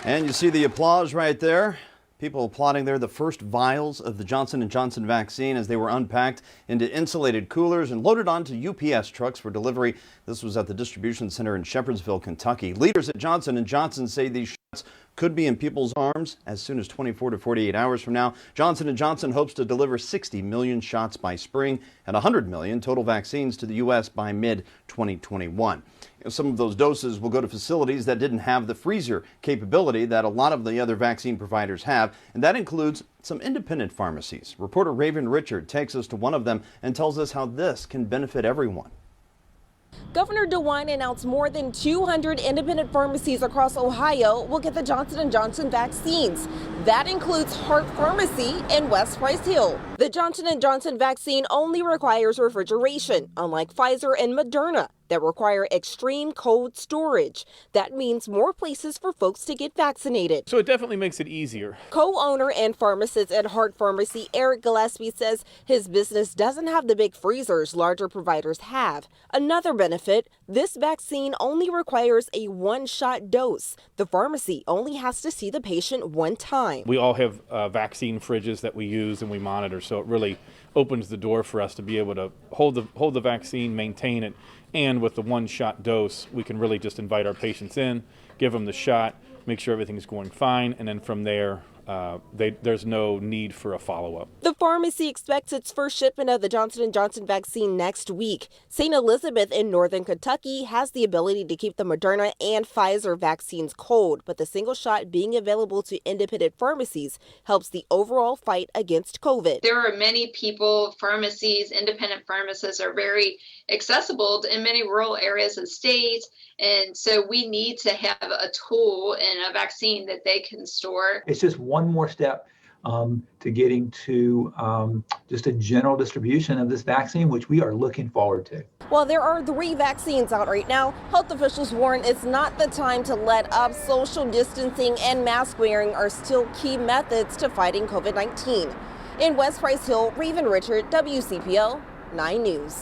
And you see the applause right there. People applauding there the first vials of the Johnson & Johnson vaccine as they were unpacked into insulated coolers and loaded onto UPS trucks for delivery. This was at the distribution center in Shepherdsville, Kentucky. Leaders at Johnson & Johnson say these shots could be in people's arms as soon as 24 to 48 hours from now. Johnson & Johnson hopes to deliver 60 million shots by spring and 100 million total vaccines to the U.S. by mid-2021. Some of those doses will go to facilities that didn't have the freezer capability that a lot of the other vaccine providers have, and that includes some independent pharmacies. Reporter Raven Richard takes us to one of them and tells us how this can benefit everyone. Governor DeWine announced more than 200 independent pharmacies across Ohio will get the Johnson & Johnson vaccines. That includes Hart Pharmacy in West Price Hill. The Johnson & Johnson vaccine only requires refrigeration, unlike Pfizer and Moderna that require extreme cold storage. That means more places for folks to get vaccinated. So it definitely makes it easier. Co-owner and pharmacist at Hart Pharmacy, Eric Gillespie, says his business doesn't have the big freezers larger providers have. Another benefit, this vaccine only requires a one-shot dose. The pharmacy only has to see the patient one time. We all have vaccine fridges that we use and we monitor, so it really opens the door for us to be able to hold the vaccine, maintain it, and with the one-shot dose, we can really just invite our patients in, give them the shot, make sure everything's going fine, and then from there, there's no need for a follow-up. The pharmacy expects its first shipment of the Johnson & Johnson vaccine next week. St. Elizabeth in northern Kentucky has the ability to keep the Moderna and Pfizer vaccines cold, but the single shot being available to independent pharmacies helps the overall fight against COVID. There are many people, pharmacies, independent pharmacists are very accessible in many rural areas of the state. And so we need to have a tool and a vaccine that they can store. It's just one more step to getting to just a general distribution of this vaccine, which we are looking forward to. While there are 3 vaccines out right now, health officials warn it's not the time to let up. Social distancing and mask wearing are still key methods to fighting COVID-19. In West Price Hill, Raven Richard, WCPL 9 News.